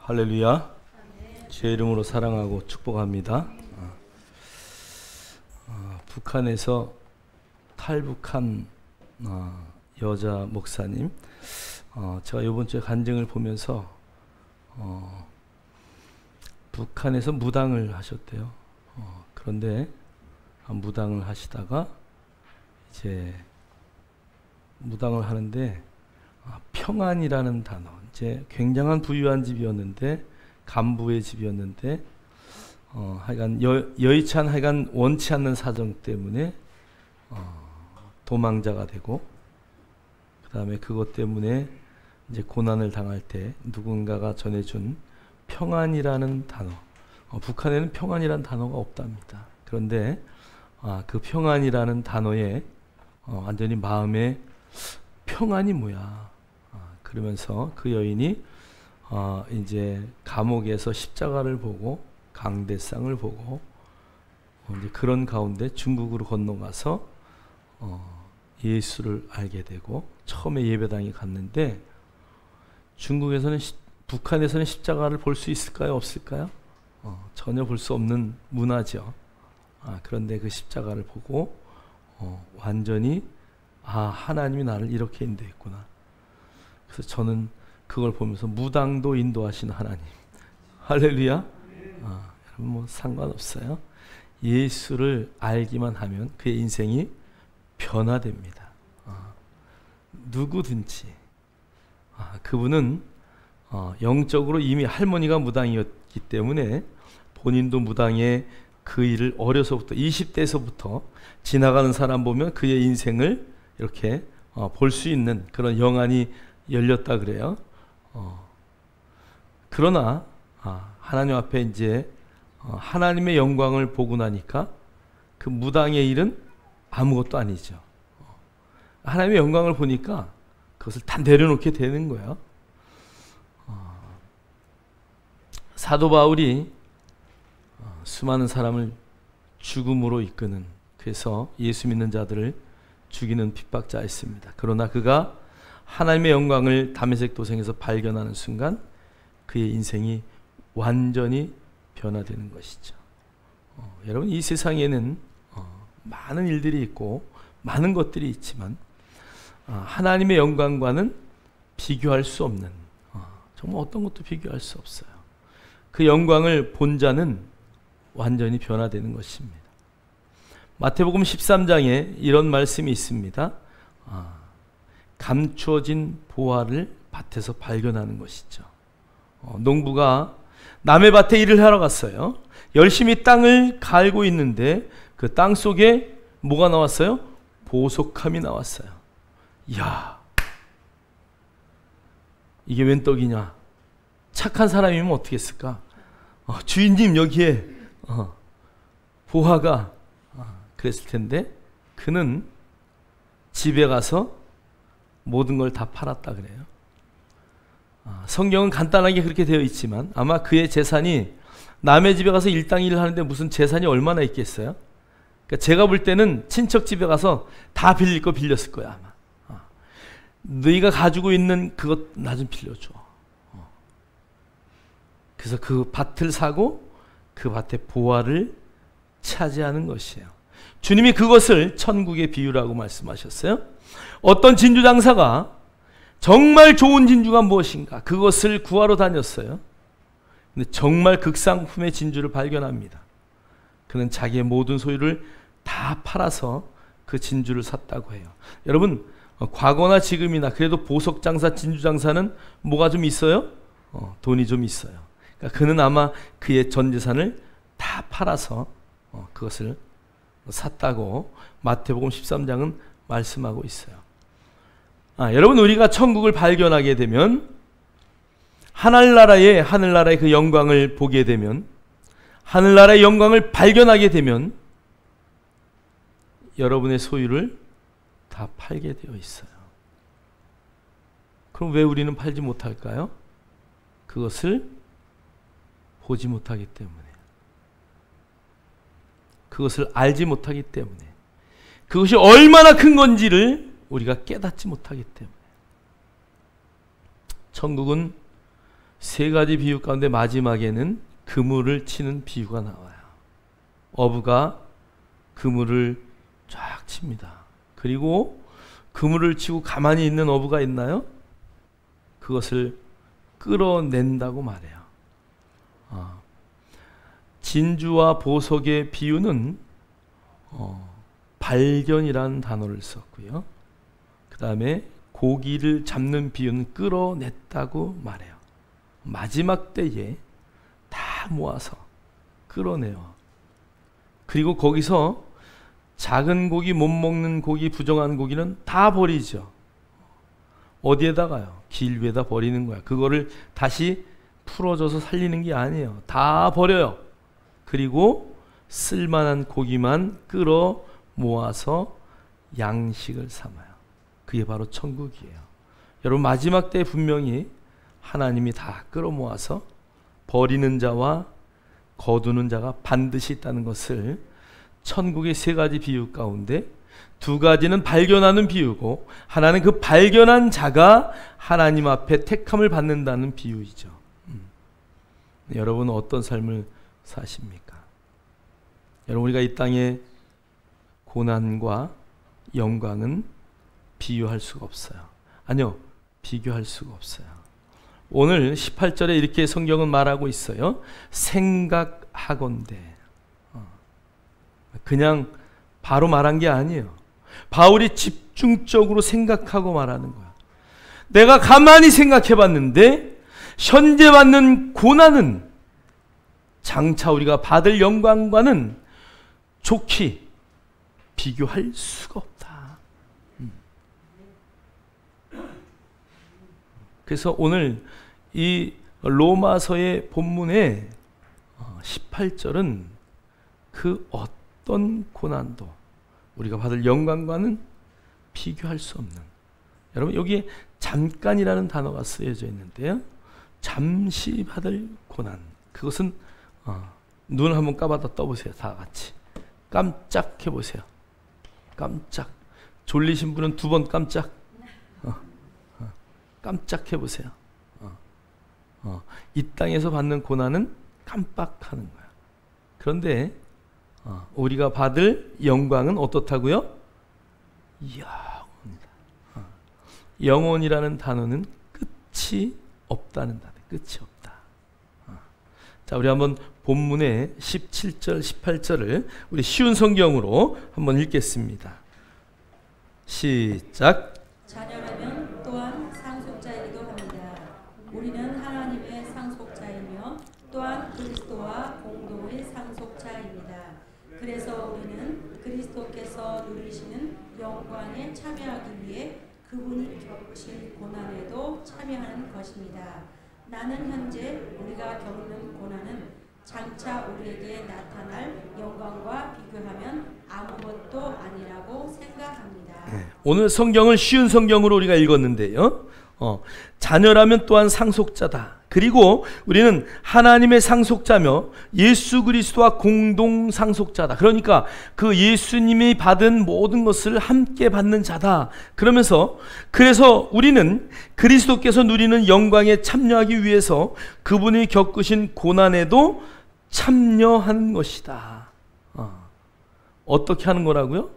할렐루야. 주의 이름으로 사랑하고 축복합니다. 북한에서 탈북한 여자 목사님, 제가 이번 주에 간증을 보면서 북한에서 무당을 하셨대요. 그런데 무당을 하시다가 이제 무당을 하는데 평안이라는 단어, 이제 굉장한 부유한 집이었는데, 간부의 집이었는데, 하여간 여의치 하여간 원치 않는 사정 때문에 도망자가 되고, 그 다음에 그것 때문에 이제 고난을 당할 때 누군가가 전해준 평안이라는 단어, 북한에는 평안이라는 단어가 없답니다. 그런데 그 평안이라는 단어에 완전히 마음에 평안이 뭐야, 그러면서 그 여인이 이제 감옥에서 십자가를 보고 강대상을 보고 이제 그런 가운데 중국으로 건너가서 예수를 알게 되고, 처음에 예배당에 갔는데, 중국에서는 북한에서는 십자가를 볼 수 있을까요, 없을까요? 전혀 볼 수 없는 문화죠. 그런데 그 십자가를 보고 완전히 하나님이 나를 이렇게 인도했구나. 그래서 저는 그걸 보면서 무당도 인도하시는 하나님, 할렐루야. 여러분 뭐 상관없어요. 예수를 알기만 하면 그의 인생이 변화됩니다. 누구든지. 그분은 영적으로 이미 할머니가 무당이었기 때문에 본인도 무당의 그 일을 어려서부터 20대에서부터 지나가는 사람 보면 그의 인생을 이렇게 볼 수 있는 그런 영안이 열렸다 그래요. 그러나 하나님 앞에 이제 하나님의 영광을 보고 나니까 그 무당의 일은 아무것도 아니죠. 하나님의 영광을 보니까 그것을 다 내려놓게 되는 거예요. 사도 바울이 수많은 사람을 죽음으로 이끄는, 그래서 예수 믿는 자들을 죽이는 핍박자였습니다. 그러나 그가 하나님의 영광을 다메섹 도성에서 발견하는 순간 그의 인생이 완전히 변화되는 것이죠. 여러분, 이 세상에는 많은 일들이 있고 많은 것들이 있지만 하나님의 영광과는 비교할 수 없는, 정말 어떤 것도 비교할 수 없어요. 그 영광을 본 자는 완전히 변화되는 것입니다. 마태복음 13장에 이런 말씀이 있습니다. 감추어진 보화를 밭에서 발견하는 것이죠. 농부가 남의 밭에 일을 하러 갔어요. 열심히 땅을 갈고 있는데 그 땅 속에 뭐가 나왔어요? 보석함이 나왔어요. 이야, 이게 웬 떡이냐? 착한 사람이면 어떻게 했을까? 주인님, 여기에 보화가, 그랬을 텐데 그는 집에 가서 모든 걸 다 팔았다 그래요. 성경은 간단하게 그렇게 되어 있지만 아마 그의 재산이, 남의 집에 가서 일당 일을 하는데 무슨 재산이 얼마나 있겠어요? 그러니까 제가 볼 때는 친척 집에 가서 다 빌릴 거 빌렸을 거야 아마. 너희가 가지고 있는 그것 나 좀 빌려줘. 그래서 그 밭을 사고 그 밭의 보화를 차지하는 것이에요. 주님이 그것을 천국의 비유라고 말씀하셨어요. 어떤 진주 장사가 정말 좋은 진주가 무엇인가, 그것을 구하러 다녔어요. 근데 정말 극상품의 진주를 발견합니다. 그는 자기의 모든 소유를 다 팔아서 그 진주를 샀다고 해요. 여러분, 과거나 지금이나 그래도 보석 장사, 진주 장사는 뭐가 좀 있어요? 돈이 좀 있어요. 그러니까 그는 아마 그의 전 재산을 다 팔아서 그것을 샀다고 마태복음 13장은 말씀하고 있어요. 여러분, 우리가 천국을 발견하게 되면, 하늘나라의 그 영광을 보게 되면, 하늘나라의 영광을 발견하게 되면 여러분의 소유를 다 팔게 되어 있어요. 그럼 왜 우리는 팔지 못할까요? 그것을 보지 못하기 때문에, 그것을 알지 못하기 때문에, 그것이 얼마나 큰 건지를 우리가 깨닫지 못하기 때문에. 천국은 세 가지 비유 가운데 마지막에는 그물을 치는 비유가 나와요. 어부가 그물을 쫙 칩니다. 그리고 그물을 치고 가만히 있는 어부가 있나요? 그것을 끌어낸다고 말해요. 진주와 보석의 비유는 발견이라는 단어를 썼고요. 그 다음에 고기를 잡는 비유는 끌어냈다고 말해요. 마지막 때에 다 모아서 끌어내요. 그리고 거기서 작은 고기, 못 먹는 고기, 부정한 고기는 다 버리죠. 어디에다가요? 길 위에다 버리는 거야. 그거를 다시 풀어줘서 살리는 게 아니에요. 다 버려요. 그리고 쓸만한 고기만 끌어 모아서 양식을 삼아요. 그게 바로 천국이에요. 여러분, 마지막 때 분명히 하나님이 다 끌어 모아서 버리는 자와 거두는 자가 반드시 있다는 것을 천국의 세 가지 비유 가운데 두 가지는 발견하는 비유고, 하나는 그 발견한 자가 하나님 앞에 택함을 받는다는 비유이죠. 여러분은 어떤 삶을 사십니까? 여러분, 우리가 이 땅의 고난과 영광은 비유할 수가 없어요. 아니요, 비교할 수가 없어요. 오늘 18절에 이렇게 성경은 말하고 있어요. 생각하건대. 그냥 바로 말한 게 아니에요. 바울이 집중적으로 생각하고 말하는 거야. 내가 가만히 생각해 봤는데 현재 받는 고난은 장차 우리가 받을 영광과는 좋게 비교할 수가 없다. 그래서 오늘 이 로마서의 본문의 18절은 그 어떤 고난도 우리가 받을 영광과는 비교할 수 없는, 여러분 여기에 잠깐이라는 단어가 쓰여져 있는데요, 잠시 받을 고난, 그것은 눈 한번 감았다 떠보세요. 다 같이 깜짝 해보세요. 깜짝. 졸리신 분은 두 번 깜짝. 깜짝 해보세요. 이 땅에서 받는 고난은 깜빡하는 거야. 그런데 우리가 받을 영광은 어떻다고요? 영원이다. 영원이라는 단어는 끝이 없다는 단어. 끝이 없다. 자, 우리 한번 본문의 17절, 18절을 우리 쉬운 성경으로 한번 읽겠습니다. 시작. 자녀라면 또한 상속자이기도 합니다. 우리는 하나님의 상속자이며 또한 그리스도와 공동의 상속자입니다. 그래서 우리는 그리스도께서 누리시는 영광에 참여하기 위해 그분이 겪으신 고난에도 참여하는 것입니다. 나는 현재 우리가 겪는 고난은 장차 우리에게 나타날 영광과 비교하면 아무것도 아니라고 생각합니다. 오늘 성경을 쉬운 성경으로 우리가 읽었는데요, 자녀라면 또한 상속자다. 그리고 우리는 하나님의 상속자며 예수 그리스도와 공동 상속자다. 그러니까 그 예수님이 받은 모든 것을 함께 받는 자다. 그러면서 그래서 우리는 그리스도께서 누리는 영광에 참여하기 위해서 그분이 겪으신 고난에도 참여하는 것이다. 어떻게 하는 거라고요?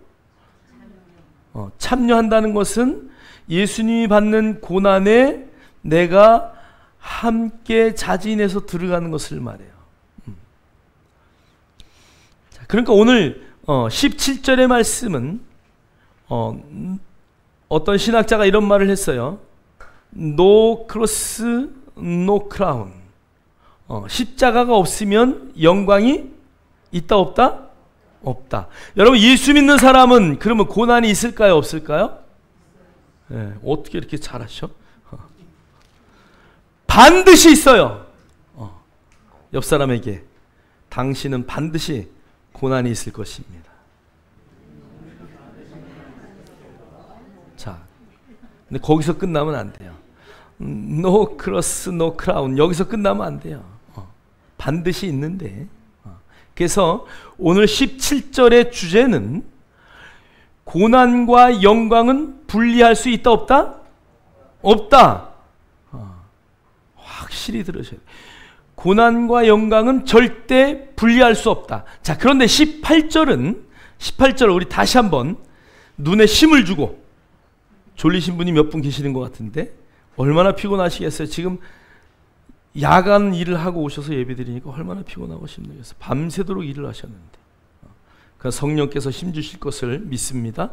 참여한다는 것은 예수님이 받는 고난에 내가 함께 자진해서 들어가는 것을 말해요. 자, 그러니까 오늘 17절의 말씀은 어떤 신학자가 이런 말을 했어요. No cross, no crown. 십자가가 없으면 영광이 있다 없다? 없다. 여러분, 예수 믿는 사람은 그러면 고난이 있을까요 없을까요? 네, 어떻게 이렇게 잘하셔? 반드시 있어요. 옆 사람에게 당신은 반드시 고난이 있을 것입니다. 자, 근데 거기서 끝나면 안 돼요. No cross, no crown. 여기서 끝나면 안 돼요. 반드시 있는데. 그래서 오늘 17절의 주제는 고난과 영광은 분리할 수 있다 없다? 없다. 확실히 들으셔야 돼요. 고난과 영광은 절대 분리할 수 없다. 자, 그런데 18절 우리 다시 한번 눈에 힘을 주고, 졸리신 분이 몇 분 계시는 것 같은데 얼마나 피곤하시겠어요. 지금 야간 일을 하고 오셔서 예배드리니까 얼마나 피곤하고 힘들겠어요. 밤새도록 일을 하셨는데. 그러니까 성령께서 힘 주실 것을 믿습니다.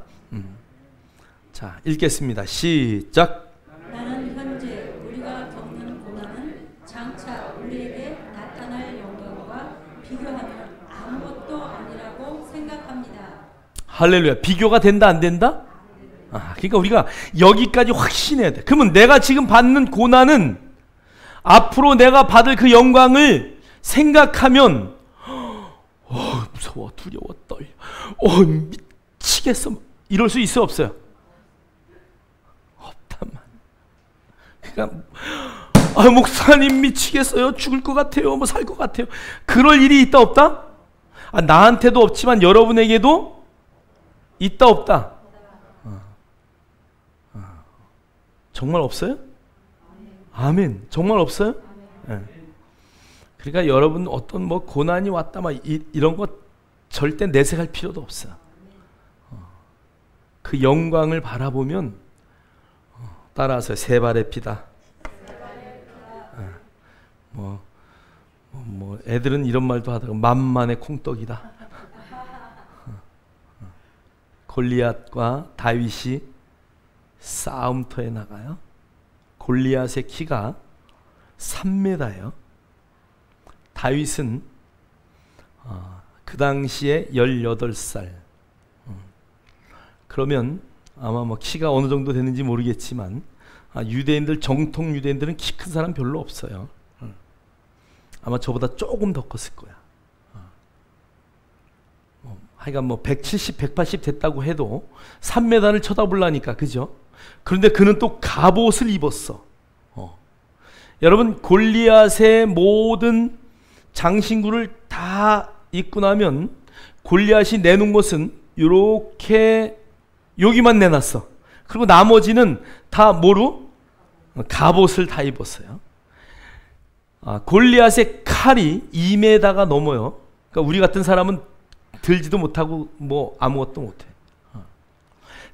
자, 읽겠습니다. 시작. 나는 현재 우리가 겪는 고난은 장차 우리에게 나타날 영광과 비교하면 아무것도 아니라고 생각합니다. 할렐루야. 비교가 된다 안 된다? 그러니까 우리가 여기까지 확신해야 돼. 그러면 내가 지금 받는 고난은 앞으로 내가 받을 그 영광을 생각하면 무서워, 두려워, 떨려, 미치겠어, 이럴 수 있어 없어요? 없단 말이야. 그러니까 목사님 미치겠어요, 죽을 것 같아요, 뭐 살 것 같아요. 그럴 일이 있다 없다? 나한테도 없지만 여러분에게도 있다 없다? 정말 없어요? 아멘. 정말 없어요? 네. 그러니까 여러분 어떤 뭐 고난이 왔다 막 이런 거 절대 내색할 필요도 없어. 그 영광을 바라보면 따라서 세 발의 피다. 뭐 애들은 이런 말도 하다가 만만의 콩떡이다. 골리앗과 다윗이 싸움터에 나가요. 골리앗의 키가 3m예요. 다윗은 그 당시에 18살. 그러면 아마 뭐 키가 어느 정도 되는지 모르겠지만 유대인들, 정통 유대인들은 키 큰 사람 별로 없어요. 아마 저보다 조금 더 컸을 거야. 하여간 뭐 170, 180 됐다고 해도 3m를 쳐다보려니까, 그죠? 그런데 그는 또 갑옷을 입었어. 여러분, 골리앗의 모든 장신구를 다 입고 나면 골리앗이 내놓은 것은 이렇게 여기만 내놨어. 그리고 나머지는 다 뭐로? 갑옷을 다 입었어요. 골리앗의 칼이 2m가 넘어요. 그러니까 우리 같은 사람은 들지도 못하고 뭐 아무것도 못해.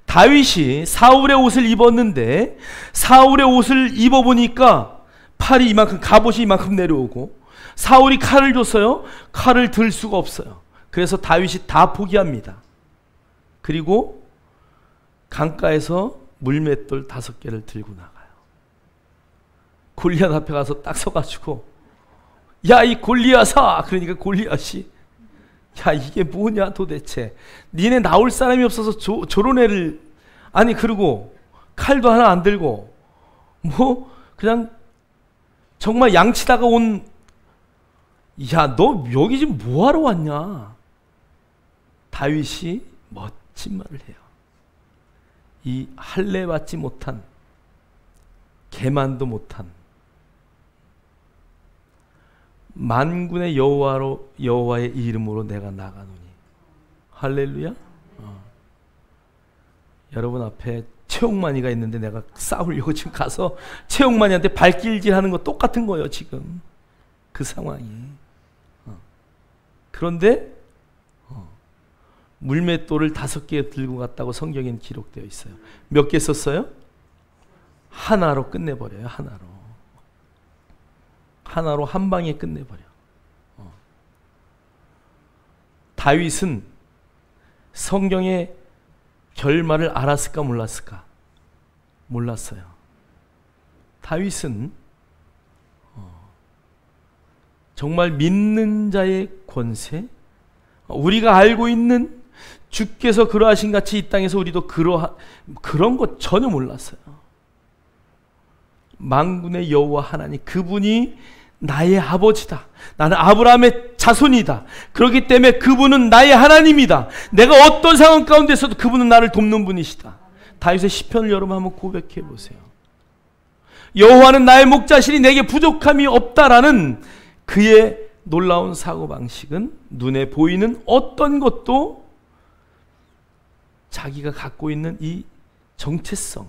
다윗이 사울의 옷을 입었는데 사울의 옷을 입어보니까 팔이 이만큼, 갑옷이 이만큼 내려오고, 사울이 칼을 줬어요. 칼을 들 수가 없어요. 그래서 다윗이 다 포기합니다. 그리고 강가에서 물맷돌 5개를 들고 나가요. 골리앗 앞에 가서 딱 서가지고, 야, 이 골리앗아! 그러니까 골리앗이, 야, 이게 뭐냐 도대체. 니네 나올 사람이 없어서 저런 애를, 아니, 그리고 칼도 하나 안 들고 뭐 그냥 정말 양치다가 온, 야, 너 여기 지금 뭐하러 왔냐. 다윗이 멋진 말을 해요. 이 할례 받지 못한, 계만도 못한 만군의 여호와의 이름으로 내가 나가노니. 할렐루야. 여러분 앞에 최홍만이가 있는데 내가 싸우려고 지금 가서 최홍만이한테 발길질하는 거 똑같은 거예요. 지금 그 상황이. 그런데 물맷돌을 5개 들고 갔다고 성경에는 기록되어 있어요. 몇 개 썼어요? 하나로 끝내버려요. 하나로 한 방에 끝내버려. 다윗은 성경의 결말을 알았을까 몰랐을까? 몰랐어요. 다윗은 정말 믿는 자의 권세, 우리가 알고 있는 주께서 그러하신 같이 이 땅에서 우리도 그런 것 전혀 몰랐어요. 만군의 여호와 하나님, 그분이 나의 아버지다. 나는 아브라함의 자손이다. 그렇기 때문에 그분은 나의 하나님이다. 내가 어떤 상황 가운데서도 그분은 나를 돕는 분이시다. 다윗의 시편을 여러분 한번 고백해 보세요. 여호와는 나의 목자시니 내게 부족함이 없다라는 그의 놀라운 사고방식은 눈에 보이는 어떤 것도 자기가 갖고 있는 이 정체성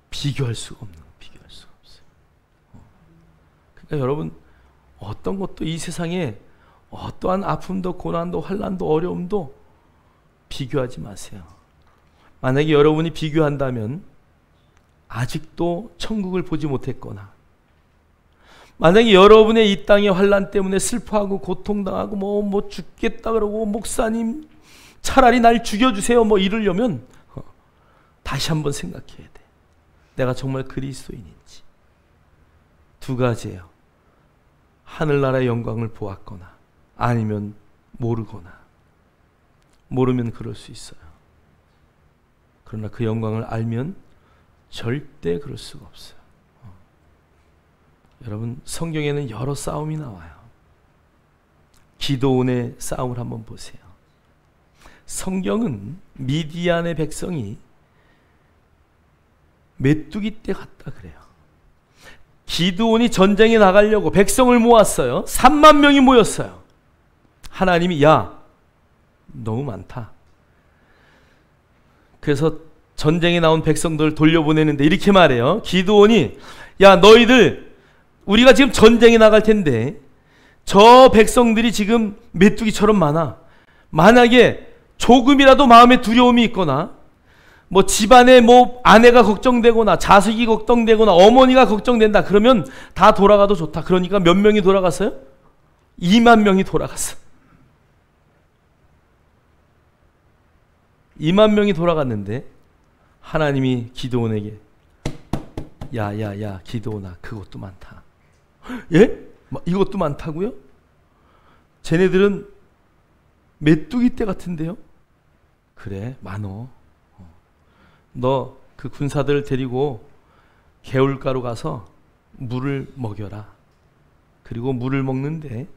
비교할 수가 없는, 비교할 수가 없어요. 그러니까 여러분, 어떤 것도 이 세상에 어떠한 아픔도 고난도 환난도 어려움도 비교하지 마세요. 만약에 여러분이 비교한다면 아직도 천국을 보지 못했거나, 만약에 여러분의 이 땅의 환난 때문에 슬퍼하고 고통당하고 뭐 죽겠다 그러고 목사님 차라리 날 죽여주세요 뭐 이러려면 다시 한번 생각해야 돼. 내가 정말 그리스도인인지. 두 가지예요. 하늘나라의 영광을 보았거나 아니면 모르거나. 모르면 그럴 수 있어요. 그러나 그 영광을 알면 절대 그럴 수가 없어요. 여러분, 성경에는 여러 싸움이 나와요. 기드온의 싸움을 한번 보세요. 성경은 미디안의 백성이 메뚜기 떼 같다 그래요. 기드온이 전쟁에 나가려고 백성을 모았어요. 3만 명이 모였어요. 하나님이 야, 너무 많다. 그래서 전쟁에 나온 백성들을 돌려보내는데 이렇게 말해요. 기드온이 야, 너희들 우리가 지금 전쟁에 나갈 텐데 저 백성들이 지금 메뚜기처럼 많아. 만약에 조금이라도 마음에 두려움이 있거나 뭐 집안에 뭐 아내가 걱정되거나 자식이 걱정되거나 어머니가 걱정된다 그러면 다 돌아가도 좋다. 그러니까 몇 명이 돌아갔어요? 2만 명이 돌아갔어. 2만 명이 돌아갔는데 하나님이 기드온에게 야 기드온아, 그것도 많다. 예? 이것도 많다고요? 쟤네들은 메뚜기 떼 같은데요? 그래, 많어. 너 그 군사들을 데리고 개울가로 가서 물을 먹여라. 그리고 물을 먹는데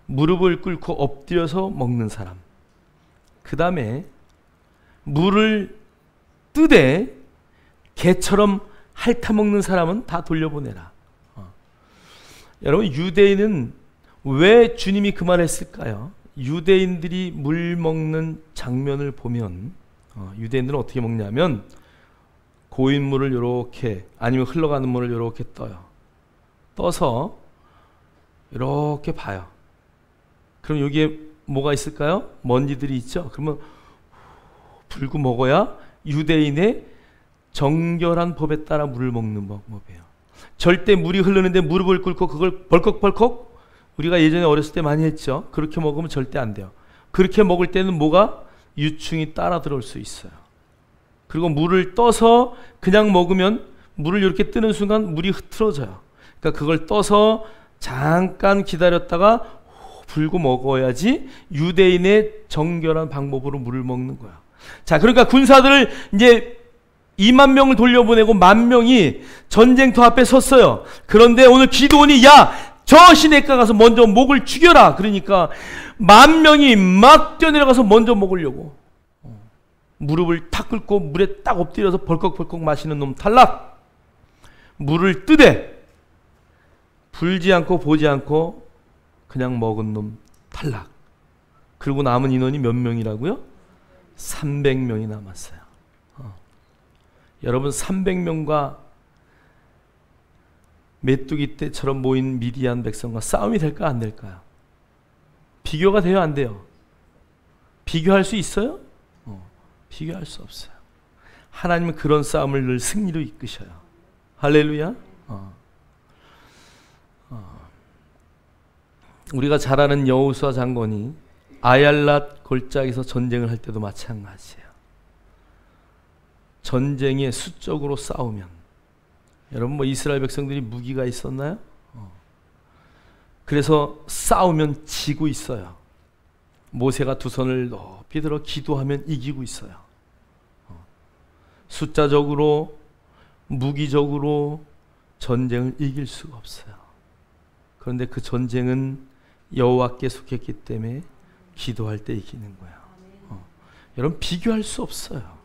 무릎을 꿇고 엎드려서 먹는 사람, 그 다음에 물을 뜨되 개처럼 핥아먹는 사람은 다 돌려보내라. 여러분, 유대인은 왜 주님이 그 말을 했을까요? 유대인들이 물 먹는 장면을 보면 유대인들은 어떻게 먹냐면 고인물을 이렇게, 아니면 흘러가는 물을 이렇게 떠요. 떠서 이렇게 봐요. 그럼 여기에 뭐가 있을까요? 먼지들이 있죠. 그러면 불고 먹어야 유대인의 정결한 법에 따라 물을 먹는 법이에요. 절대 물이 흐르는데 무릎을 꿇고 그걸 벌컥벌컥, 우리가 예전에 어렸을 때 많이 했죠. 그렇게 먹으면 절대 안 돼요. 그렇게 먹을 때는 뭐가? 유충이 따라 들어올 수 있어요. 그리고 물을 떠서 그냥 먹으면 물을 이렇게 뜨는 순간 물이 흐트러져요. 그러니까 그걸 떠서 잠깐 기다렸다가 불고 먹어야지 유대인의 정결한 방법으로 물을 먹는 거야. 자, 그러니까 군사들을 이제 2만 명을 돌려보내고 1,000명이 전쟁터 앞에 섰어요. 그런데 오늘 기드온이 야, 저 시냇가 가서 먼저 목을 죽여라. 그러니까 10,000명이 막 뛰어내려가서 먼저 먹으려고 무릎을 탁 꿇고 물에 딱 엎드려서 벌컥벌컥 마시는 놈 탈락. 물을 뜨되 불지 않고 보지 않고 그냥 먹은 놈 탈락. 그리고 남은 인원이 몇 명이라고요? 300명이 남았어요. 여러분, 300명과 메뚜기 떼처럼 모인 미디안 백성과 싸움이 될까 안 될까요? 비교가 돼요, 안 돼요? 비교할 수 있어요? 비교할 수 없어요. 하나님은 그런 싸움을 늘 승리로 이끄셔요. 할렐루야. 우리가 잘 아는 여호수아 장군이 아얄랏 골짜기에서 전쟁을 할 때도 마찬가지예요. 전쟁에 수적으로 싸우면, 여러분 뭐 이스라엘 백성들이 무기가 있었나요? 그래서 싸우면 지고 있어요. 모세가 두 손을 높이 들어 기도하면 이기고 있어요. 숫자적으로, 무기적으로 전쟁을 이길 수가 없어요. 그런데 그 전쟁은 여호와께 속했기 때문에 기도할 때 이기는 거예요. 여러분, 비교할 수 없어요.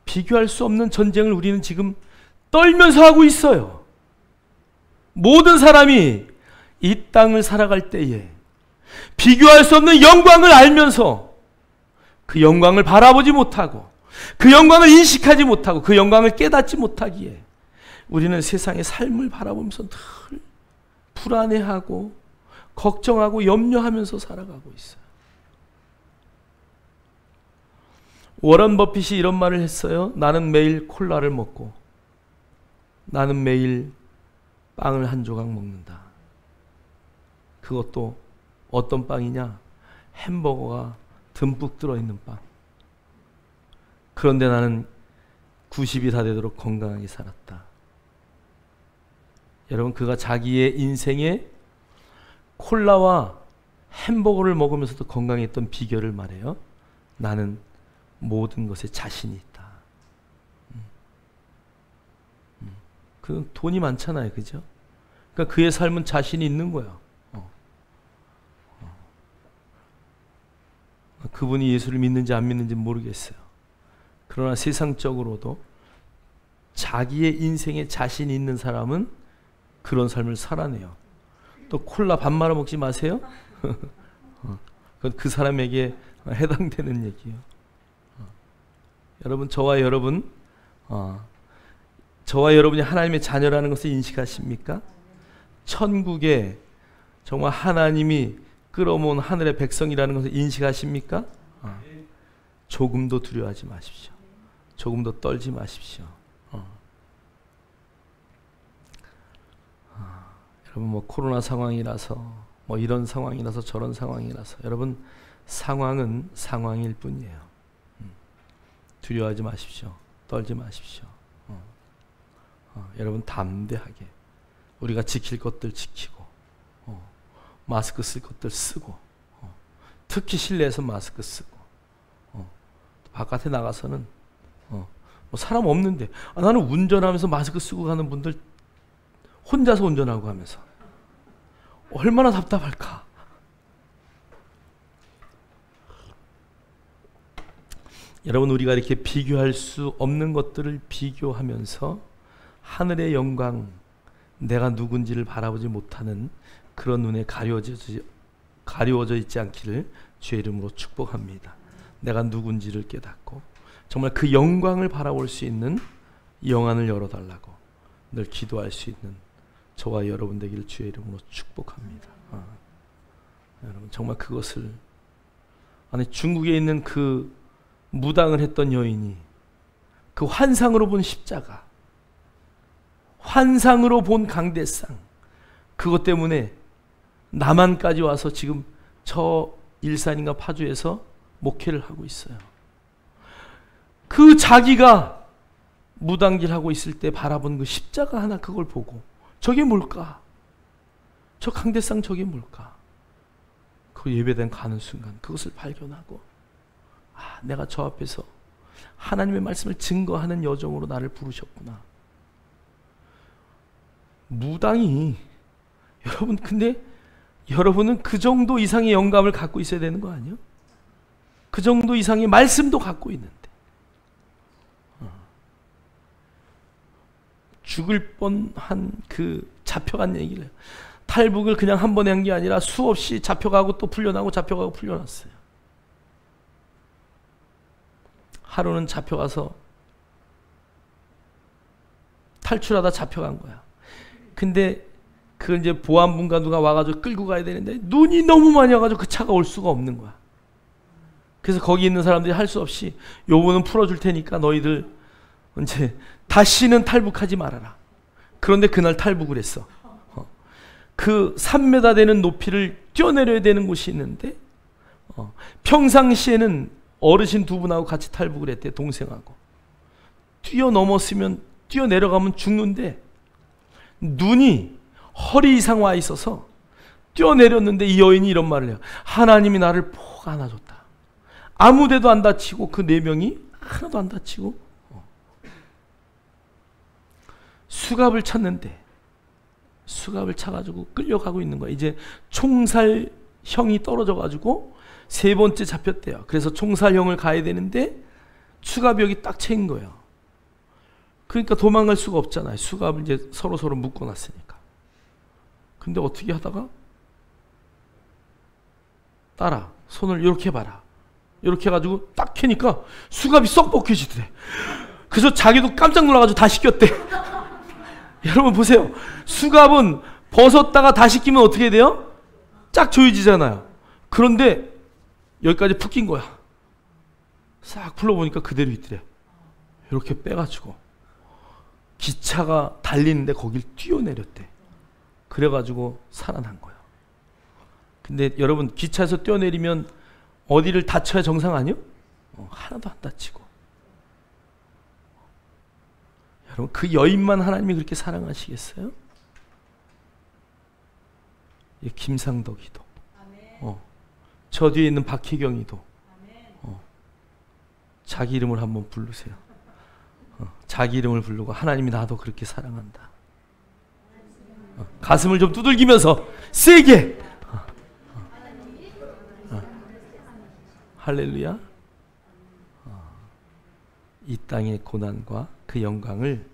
비교할 수 없는 전쟁을 우리는 지금 떨면서 하고 있어요. 모든 사람이 이 땅을 살아갈 때에 비교할 수 없는 영광을 알면서 그 영광을 바라보지 못하고 그 영광을 인식하지 못하고 그 영광을 깨닫지 못하기에 우리는 세상의 삶을 바라보면서 늘 불안해하고 걱정하고 염려하면서 살아가고 있어요. 워런 버핏이 이런 말을 했어요. 나는 매일 콜라를 먹고 나는 매일 빵을 한 조각 먹는다. 그것도 어떤 빵이냐? 햄버거가 듬뿍 들어있는 빵. 그런데 나는 90이 다 되도록 건강하게 살았다. 여러분, 그가 자기의 인생에 콜라와 햄버거를 먹으면서도 건강했던 비결을 말해요. 나는 모든 것에 자신이 있다. 그 돈이 많잖아요, 그죠? 그러니까 그의 삶은 자신이 있는 거야. 그분이 예수를 믿는지 안 믿는지 모르겠어요. 그러나 세상적으로도 자기의 인생에 자신이 있는 사람은 그런 삶을 살아내요. 또 콜라 밥 말아 먹지 마세요. 그건 그 사람에게 해당되는 얘기예요. 여러분, 저와 여러분이 하나님의 자녀라는 것을 인식하십니까? 천국에 정말 하나님이 끌어모은 하늘의 백성이라는 것을 인식하십니까? 조금도 두려워하지 마십시오. 조금도 떨지 마십시오. 여러분, 뭐 코로나 상황이라서 뭐 이런 상황이라서 저런 상황이라서 여러분, 상황은 상황일 뿐이에요. 두려워하지 마십시오. 떨지 마십시오. 여러분, 담대하게 우리가 지킬 것들 지키고 마스크 쓸 것들 쓰고 특히 실내에서 마스크 쓰고 바깥에 나가서는 뭐 사람 없는데 나는 운전하면서 마스크 쓰고 가는 분들 혼자서 운전하고 가면서 얼마나 답답할까. 여러분, 우리가 이렇게 비교할 수 없는 것들을 비교하면서 하늘의 영광, 내가 누군지를 바라보지 못하는 그런 눈에 가려워져 있지 않기를 주의 이름으로 축복합니다. 내가 누군지를 깨닫고 정말 그 영광을 바라볼 수 있는 영안을 열어달라고 늘 기도할 수 있는 저와 여러분 되기를 주의 이름으로 축복합니다. 여러분, 정말 그것을 중국에 있는 그 무당을 했던 여인이 그 환상으로 본 십자가, 환상으로 본 강대상, 그것 때문에 남한까지 와서 지금 저 일산인가 파주에서 목회를 하고 있어요. 그 자기가 무당질 하고 있을 때 바라본 그 십자가 하나, 그걸 보고 저게 뭘까? 저 강대상 저게 뭘까? 그 예배당 가는 순간 그것을 발견하고 내가 저 앞에서 하나님의 말씀을 증거하는 여정으로 나를 부르셨구나. 무당이 여러분, 근데 여러분은 그 정도 이상의 영감을 갖고 있어야 되는 거 아니에요? 그 정도 이상의 말씀도 갖고 있는데 죽을 뻔한 그 잡혀간 얘기를 해요. 탈북을 그냥 한 번에 한 게 아니라 수없이 잡혀가고 또 풀려나고 잡혀가고 풀려났어요. 하루는 잡혀가서 탈출하다 잡혀간 거야. 근데 그 이제 보안분과 누가 와가지고 끌고 가야 되는데 눈이 너무 많이 와가지고 그 차가 올 수가 없는 거야. 그래서 거기 있는 사람들이 할 수 없이 요번은 풀어줄 테니까 너희들 이제 다시는 탈북하지 말아라. 그런데 그날 탈북을 했어. 그 3m 되는 높이를 뛰어내려야 되는 곳이 있는데 평상시에는 어르신 두 분하고 같이 탈북을 했대, 동생하고. 뛰어넘었으면 뛰어내려가면 죽는데 눈이 허리 이상 와 있어서 뛰어내렸는데 이 여인이 이런 말을 해요. 하나님이 나를 폭 안아줬다. 아무데도 안 다치고 그 4명이 하나도 안 다치고 수갑을 찼는데 수갑을 차가지고 끌려가고 있는 거야. 이제 총살형이 떨어져가지고 3번째 잡혔대요. 그래서 총살형을 가야 되는데 수갑이 여기 딱 채인 거예요. 그러니까 도망갈 수가 없잖아요. 수갑을 이제 서로 묶어놨으니까. 근데 어떻게 하다가 딸아, 손을 이렇게 봐라. 이렇게 해가지고 딱 캐니까 수갑이 쏙 벗겨지더래. 그래서 자기도 깜짝 놀라가지고 다 씻겼대. 여러분 보세요. 수갑은 벗었다가 다시 끼면 어떻게 돼요? 쫙 조여지잖아요. 그런데 여기까지 푹 낀 거야. 싹 풀러보니까 그대로 있더래. 이렇게 빼가지고 기차가 달리는데 거길 뛰어내렸대. 그래가지고 살아난 거야. 근데 여러분, 기차에서 뛰어내리면 어디를 다쳐야 정상 아니요? 하나도 안 다치고. 여러분, 그 여인만 하나님이 그렇게 사랑하시겠어요? 김상덕이도, 저 뒤에 있는 박희경이도 자기 이름을 한번 부르세요. 자기 이름을 부르고 하나님이 나도 그렇게 사랑한다. 가슴을 좀 두들기면서 세게 할렐루야. 이 땅의 고난과 그 영광을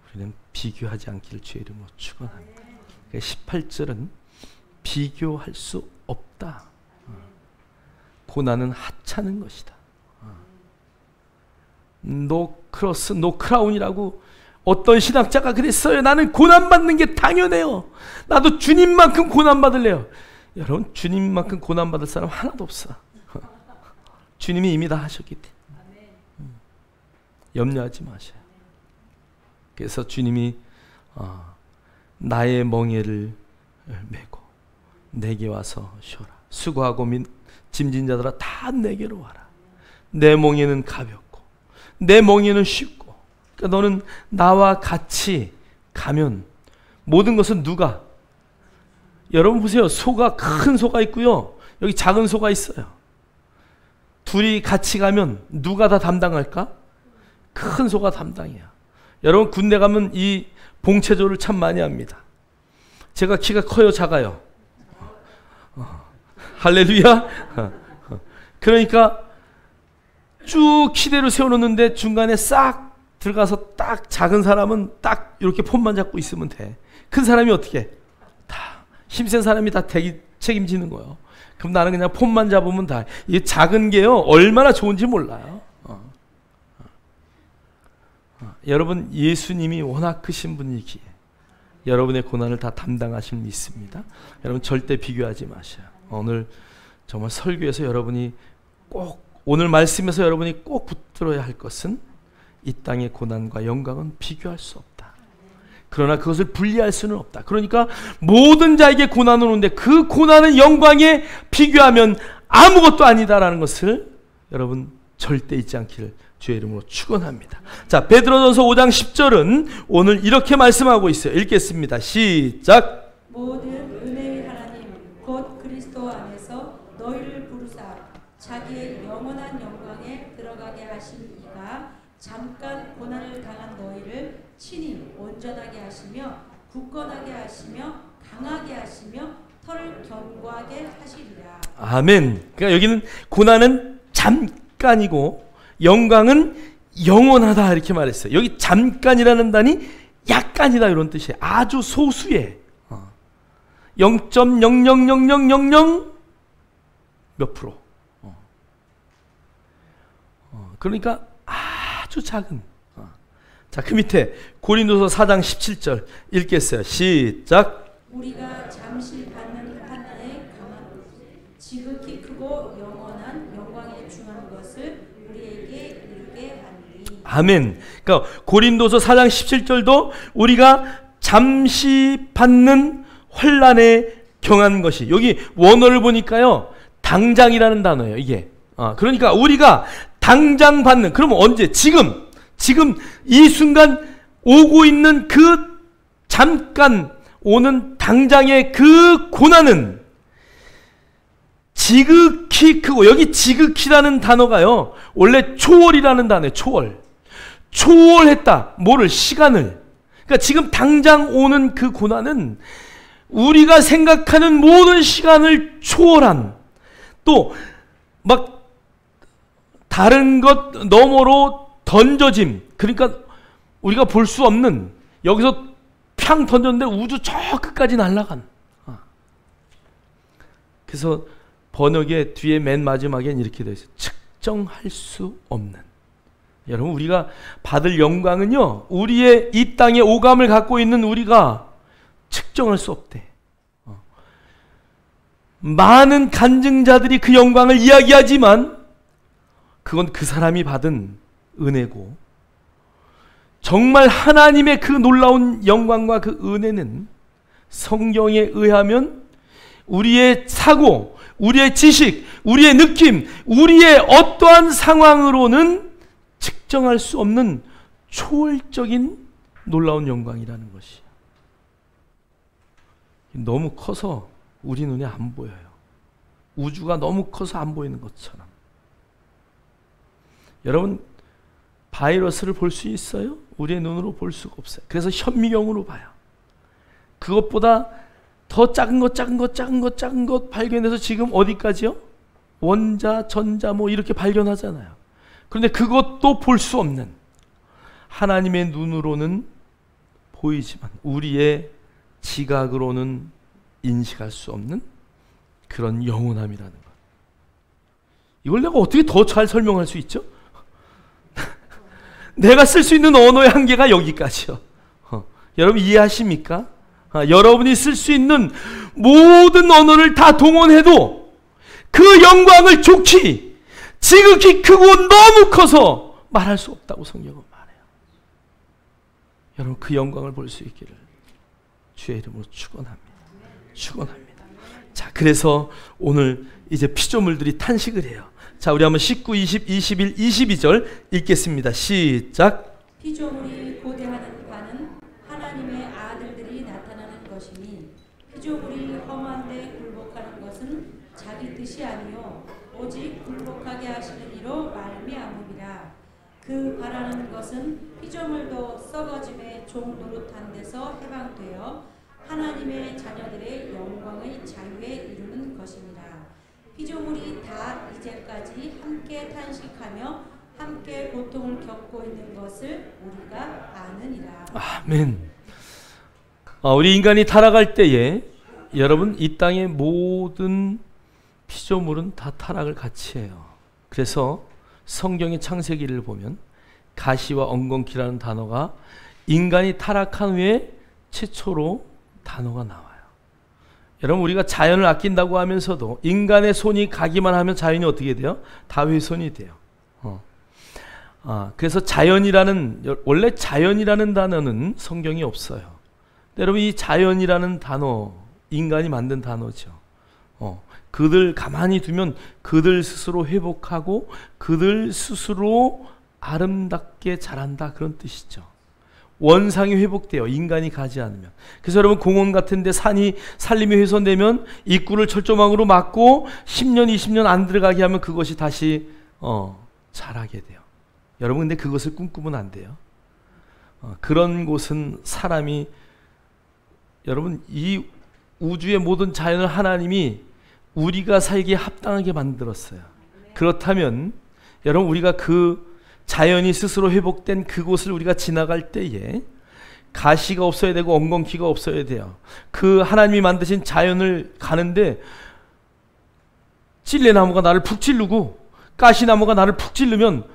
우리는 비교하지 않기를 주의 이름으로 축원합니다. 18절은 비교할 수 없다. 고난은 하찮은 것이다. 노 크로스, 노 크라운이라고 어떤 신학자가 그랬어요. 나는 고난받는 게 당연해요. 나도 주님만큼 고난받을래요. 여러분, 주님만큼 고난받을 사람 하나도 없어. 주님이 이미 다 하셨기 때문에 염려하지 마세요. 그래서 주님이 나의 멍에를 메고 내게 와서 쉬어라. 수고하고 짐진 자들아 다 내게로 와라. 내 멍에는 가볍고 내 멍에는 쉽고. 그러니까 너는 나와 같이 가면 모든 것은 누가? 여러분 보세요. 소가, 큰 소가 있고요, 여기 작은 소가 있어요. 둘이 같이 가면 누가 다 담당할까? 큰 소가 담당이야. 여러분, 군대 가면 이 봉체조를 참 많이 합니다. 제가 키가 커요, 작아요? 할렐루야. 그러니까 쭉 키대로 세워놓는데 중간에 싹 들어가서 딱 작은 사람은 딱 이렇게 폰만 잡고 있으면 돼. 큰 사람이 어떻게? 다 힘센 사람이 다 책임지는 거예요. 그럼 나는 그냥 폰만 잡으면 다. 이 작은 게요, 얼마나 좋은지 몰라요. 여러분, 예수님이 워낙 크신 분이기에 여러분의 고난을 다 담당하실 믿습니다. 여러분, 절대 비교하지 마셔요. 오늘 정말 설교에서 여러분이 꼭, 오늘 말씀에서 여러분이 꼭 붙들어야 할 것은 이 땅의 고난과 영광은 비교할 수 없다. 그러나 그것을 분리할 수는 없다. 그러니까 모든 자에게 고난은 오는데 그 고난은 영광에 비교하면 아무것도 아니다라는 것을 여러분 절대 잊지 않기를 주의 이름으로 축원합니다. 자, 베드로전서 5장 10절은 오늘 이렇게 말씀하고 있어요. 읽겠습니다. 시작. 모든 은혜의 하나님 곧 그리스도 안에서 너희를 부르사 자기의 영원한 영광에 들어가게 하신 이가 잠깐 고난을 당한 너희를 친히 온전하게 하시며 굳건하게 하시며 강하게 하시며 털을 견고하게 하시리라. 아멘. 그러니까 여기는 고난은 잠깐이고 영광은 영원하다 이렇게 말했어요. 여기 잠깐이라는 단이 약간이다 이런 뜻이에요. 아주 소수의 0.000000 몇 프로. 그러니까 아주 작은. 자, 그 밑에 고린도서 4장 17절 읽겠어요. 시작. 우리가 잠시 받는 환난에 강한 지극히 크고 영원한 영광에 중한 것을 우리에게 이르게 하니. 아멘. 그러니까 고린도서 4장 17절도 우리가 잠시 받는 환난에 경한 것이, 여기 원어를 보니까요 당장이라는 단어예요. 이게 그러니까 우리가 당장 받는, 그러면 언제? 지금 이 순간 오고 있는 그 잠깐 오는 당장의 그 고난은 지극히 크고, 여기 지극히라는 단어가요 원래 초월이라는 단어예요. 초월했다. 뭐를? 시간을. 그러니까 지금 당장 오는 그 고난은 우리가 생각하는 모든 시간을 초월한, 또 막 다른 것 너머로 던져짐, 그러니까 우리가 볼 수 없는, 여기서 팡 던졌는데 우주 저 끝까지 날아간. 그래서 번역의 뒤에 맨 마지막엔 이렇게 되어 있어요. 측정할 수 없는. 여러분, 우리가 받을 영광은요, 우리의 이 땅의 오감을 갖고 있는 우리가 측정할 수 없대. 많은 간증자들이 그 영광을 이야기하지만 그건 그 사람이 받은 은혜고, 정말 하나님의 그 놀라운 영광과 그 은혜는 성경에 의하면 우리의 사고, 우리의 지식, 우리의 느낌, 우리의 어떠한 상황으로는 측정할 수 없는 초월적인 놀라운 영광이라는 것이 너무 커서 우리 눈에 안 보여요. 우주가 너무 커서 안 보이는 것처럼. 여러분, 바이러스를 볼 수 있어요? 우리의 눈으로 볼 수가 없어요. 그래서 현미경으로 봐요. 그것보다 더 작은 것 발견해서 지금 어디까지요? 원자, 전자 뭐 이렇게 발견하잖아요. 그런데 그것도 볼 수 없는, 하나님의 눈으로는 보이지만 우리의 지각으로는 인식할 수 없는 그런 영원함이라는 것. 이걸 내가 어떻게 더 잘 설명할 수 있죠? 내가 쓸 수 있는 언어의 한계가 여기까지요. 여러분 이해하십니까? 여러분이 쓸 수 있는 모든 언어를 다 동원해도 그 영광을 좋기, 지극히 크고 너무 커서 말할 수 없다고 성경은 말해요. 여러분 그 영광을 볼 수 있기를 주의 이름으로 축원합니다. 축원합니다. 자, 그래서 오늘 이제 피조물들이 탄식을 해요. 자, 우리 한번 19, 20, 21, 22절 읽겠습니다. 시작. 피조물이 고대하는 바는 하나님의 아들들이 나타나는 것이니, 피조물이 험한데 굴복하는 것은 자기 뜻이 아니요 오직 굴복하게 하시는 이로 말미암음이라. 그 바라는 것은 피조물도 썩어짐의 종 노릇한 데서 해방되어 하나님의 자녀들의 영광의 자유에 이르는 것입니다. 피조물이 다 이제까지 함께 탄식하며 함께 고통을 겪고 있는 것을 우리가 아느니라. 아멘. 우리 인간이 타락할 때에 여러분 이 땅의 모든 피조물은 다 타락을 같이 해요. 그래서 성경의 창세기를 보면 가시와 엉겅퀴라는 단어가 인간이 타락한 후에 최초로 단어가 나와요. 여러분 우리가 자연을 아낀다고 하면서도 인간의 손이 가기만 하면 자연이 어떻게 돼요? 다 훼손이 돼요. 그래서 원래 자연이라는 단어는 성경이 없어요. 여러분 이 자연이라는 단어, 인간이 만든 단어죠. 그들 가만히 두면 그들 스스로 회복하고 그들 스스로 아름답게 자란다, 그런 뜻이죠. 원상이 회복돼요, 인간이 가지 않으면. 그래서 여러분 공원 같은 데 산림이 훼손되면 입구를 철조망으로 막고 10년 20년 안 들어가게 하면 그것이 다시 자라게 돼요. 여러분 근데 그것을 꿈꾸면 안 돼요. 그런 곳은 사람이, 여러분 이 우주의 모든 자연을 하나님이 우리가 살기에 합당하게 만들었어요. 그렇다면 여러분 우리가 그 자연이 스스로 회복된 그곳을 우리가 지나갈 때에 가시가 없어야 되고 엉겅퀴가 없어야 돼요. 그 하나님이 만드신 자연을 가는데 찔레나무가 나를 푹 찌르고 가시나무가 나를 푹 찌르면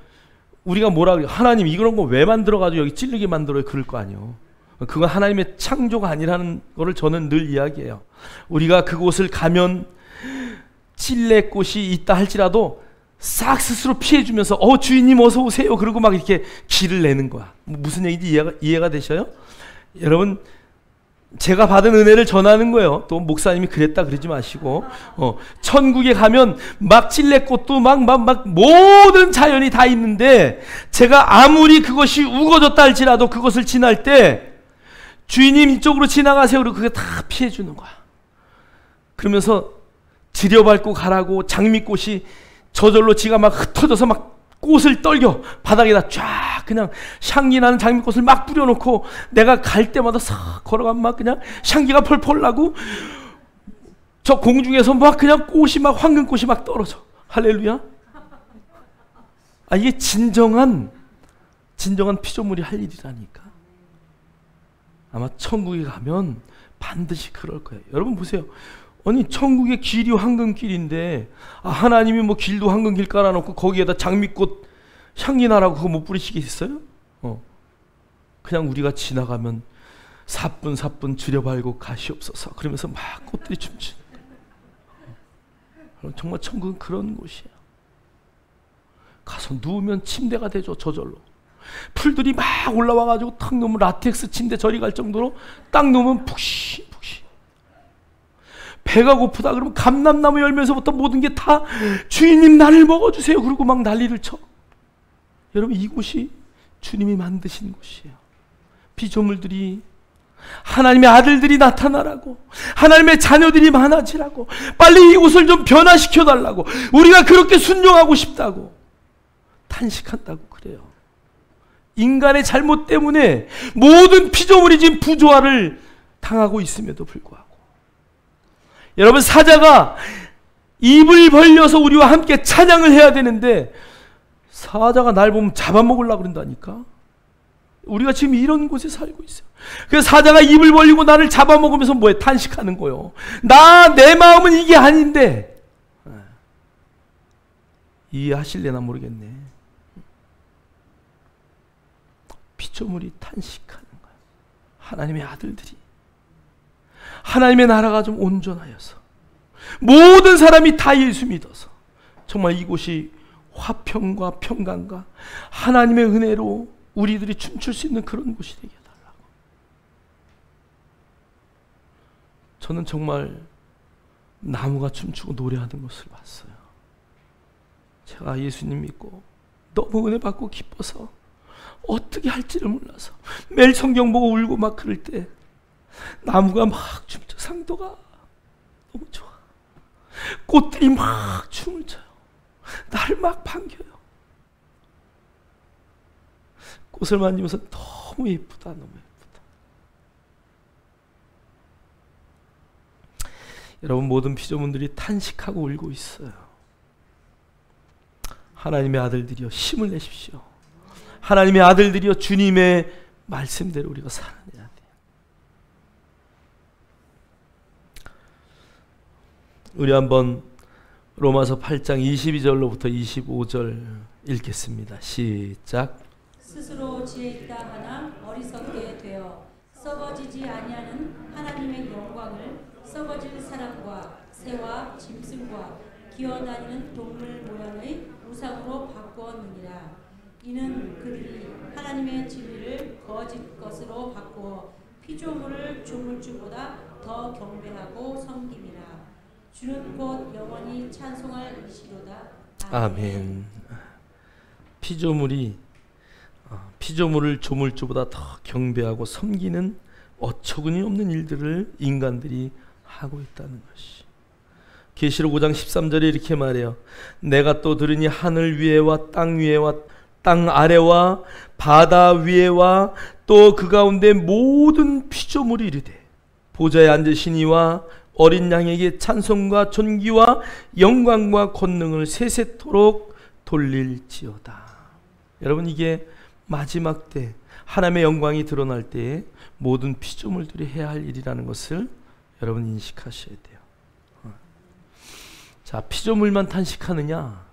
우리가 뭐라 그래요? 하나님 이런 거 왜 만들어가지고 여기 찔르게 만들어요? 그럴 거 아니에요. 그건 하나님의 창조가 아니라는 거를 저는 늘 이야기해요. 우리가 그곳을 가면 찔레꽃이 있다 할지라도 싹 스스로 피해주면서 주인님 어서 오세요 그러고 막 이렇게 기를 내는 거야. 무슨 얘기인지 이해가 되셔요? 여러분 제가 받은 은혜를 전하는 거예요. 또 목사님이 그랬다 그러지 마시고 천국에 가면 막 찔레꽃도 막 모든 자연이 다 있는데 제가 아무리 그것이 우거졌다 할지라도 그것을 지날 때 주인님 이쪽으로 지나가세요 그러고 그게 다 피해주는 거야. 그러면서 들여밟고 가라고 장미꽃이 저절로 지가 막 흩어져서 막 꽃을 떨겨 바닥에다 쫙 그냥 향기 나는 장미꽃을 막 뿌려놓고 내가 갈 때마다 싹 걸어가면 막 그냥 향기가 펄펄 나고 저 공중에서 막 그냥 꽃이 막 황금꽃이 막 떨어져. 할렐루야. 이게 진정한 피조물이 할 일이라니까. 아마 천국에 가면 반드시 그럴 거예요. 여러분 보세요. 아니 천국의 길이 황금길인데 하나님이 뭐 길도 황금길 깔아놓고 거기에다 장미꽃 향기 나라고 그거 못 뿌리시겠어요? 그냥 우리가 지나가면 사뿐사뿐 줄여발고 가시옵소서 그러면서 막 꽃들이 춤추는, 정말 천국은 그런 곳이에요. 가서 누우면 침대가 되죠. 저절로 풀들이 막 올라와가지고 탁 누우면 라텍스 침대 저리 갈 정도로 딱 누우면 푹신푹신. 배가 고프다 그러면 감람나무 열면서부터 모든 게 다 주인님 나를 먹어주세요 그러고 막 난리를 쳐. 여러분, 이곳이 주님이 만드신 곳이에요. 피조물들이, 하나님의 아들들이 나타나라고, 하나님의 자녀들이 많아지라고, 빨리 이곳을 좀 변화시켜 달라고, 우리가 그렇게 순종하고 싶다고 탄식한다고 그래요. 인간의 잘못 때문에 모든 피조물이 지금 부조화를 당하고 있음에도 불구하고, 여러분, 사자가 입을 벌려서 우리와 함께 찬양을 해야 되는데 사자가 날 보면 잡아먹으려고 그런다니까. 우리가 지금 이런 곳에 살고 있어요. 그래서 사자가 입을 벌리고 나를 잡아먹으면서 뭐해? 탄식하는 거예요. 내 마음은 이게 아닌데. 이해하실래나 모르겠네. 피조물이 탄식하는 거예요. 하나님의 아들들이, 하나님의 나라가 좀 온전하여서 모든 사람이 다 예수 믿어서 정말 이곳이 화평과 평강과 하나님의 은혜로 우리들이 춤출 수 있는 그런 곳이 되게 해달라고. 저는 정말 나무가 춤추고 노래하는 것을 봤어요. 제가 예수님 믿고 너무 은혜 받고 기뻐서 어떻게 할지를 몰라서 매일 성경 보고 울고 막 그럴 때 나무가 막 춤춰. 상도가 너무 좋아. 꽃들이 막 춤을 춰요. 나를 막 반겨요. 꽃을 만지면서 너무 예쁘다, 너무 예쁘다. 여러분, 모든 피조물들이 탄식하고 울고 있어요. 하나님의 아들들이여 힘을 내십시오. 하나님의 아들들이여 주님의 말씀대로 우리가 살아내야 돼요. 우리 한번 로마서 8장 22절로부터 25절 읽겠습니다. 시작. 스스로 지혜 있다 하나 어리석게 되어 썩어지지 아니하는 하나님의 영광을 썩어질 사람과 새와 짐승과 기어다니는 동물 모양의 우상으로 바꾸었느니라. 이는 그들이 하나님의 진리를 거짓 것으로 바꾸어 피조물을 조물주보다 더 경배하고 섬김이라. 주는 곧 영원히 찬송할 이시로다. 아멘. 피조물을 조물주보다 더 경배하고 섬기는 어처구니 없는 일들을 인간들이 하고 있다는 것이. 계시록 5장 13절에 이렇게 말해요. 내가 또 들으니 하늘 위에와 땅 위에와 땅 아래와 바다 위에와 또 그 가운데 모든 피조물이 이르되 보좌에 앉으신 이와 어린 양에게 찬송과 존귀와 영광과 권능을 세세토록 돌릴지어다. 여러분, 이게 마지막 때 하나님의 영광이 드러날 때에 모든 피조물들이 해야 할 일이라는 것을 여러분 인식하셔야 돼요. 자, 피조물만 탄식하느냐?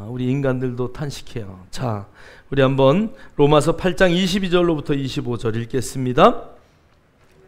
우리 인간들도 탄식해요. 자, 우리 한번 로마서 8장 22절로부터 25절 읽겠습니다.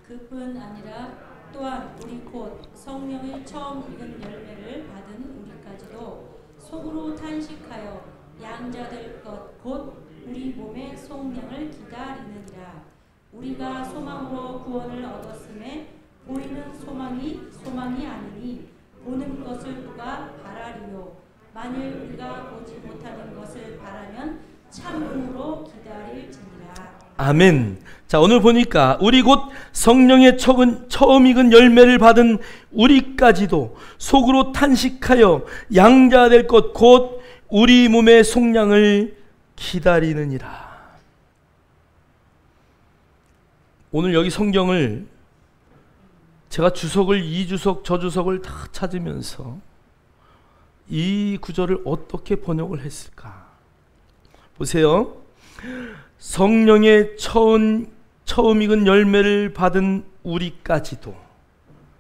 그뿐 아니라 또한 우리 곧 성령의 처음 익은 열매를 받은 우리까지도 속으로 탄식하여 양자될 것 곧 우리 몸의 속량을 기다리느니라. 우리가 소망으로 구원을 얻었음에 보이는 소망이 아니니 보는 것을 누가 바라리요. 만일 우리가 보지 못하는 것을 바라면 참음으로 기다릴지니라. 아멘. 자, 오늘 보니까 우리 곧 성령의 처음 익은 열매를 받은 우리까지도 속으로 탄식하여 양자될 것 곧 우리 몸의 속량을 기다리느니라. 오늘 여기 성경을 제가 주석을 이주석 저주석을 다 찾으면서 이 구절을 어떻게 번역을 했을까? 보세요. 성령의 처음 익은 열매를 받은 우리까지도.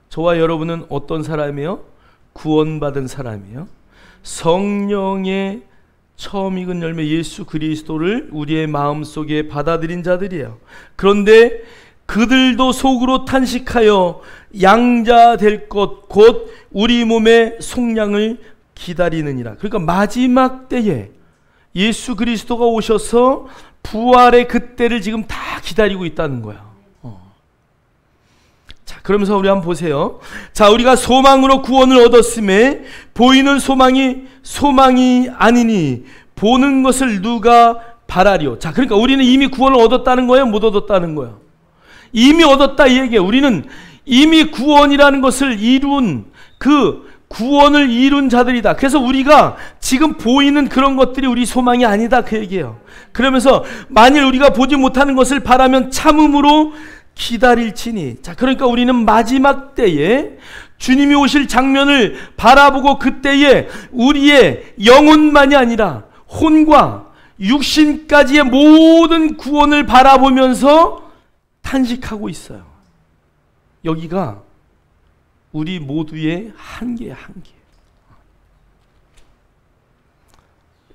저와 여러분은 어떤 사람이에요? 구원받은 사람이에요. 성령의 처음 익은 열매 예수 그리스도를 우리의 마음속에 받아들인 자들이에요. 그런데 그들도 속으로 탄식하여 양자 될 것 곧 우리 몸의 속량을 기다리느니라. 그러니까 마지막 때에 예수 그리스도가 오셔서 부활의 그때를 지금 다 기다리고 있다는 거야. 자, 그러면서 우리 한번 보세요. 자, 우리가 소망으로 구원을 얻었음에 보이는 소망이 아니니 보는 것을 누가 바라리요. 자, 그러니까 우리는 이미 구원을 얻었다는 거예요? 못 얻었다는 거예요? 이미 얻었다 이 얘기예요. 우리는 이미 구원이라는 것을 이룬 그 구원을 이룬 자들이다. 그래서 우리가 지금 보이는 그런 것들이 우리 소망이 아니다 그 얘기예요. 그러면서 만일 우리가 보지 못하는 것을 바라면 참음으로 기다릴지니. 자, 그러니까 우리는 마지막 때에 주님이 오실 장면을 바라보고 그때에 우리의 영혼만이 아니라 혼과 육신까지의 모든 구원을 바라보면서 탄식하고 있어요. 여기가 우리 모두의 한계예요, 한계.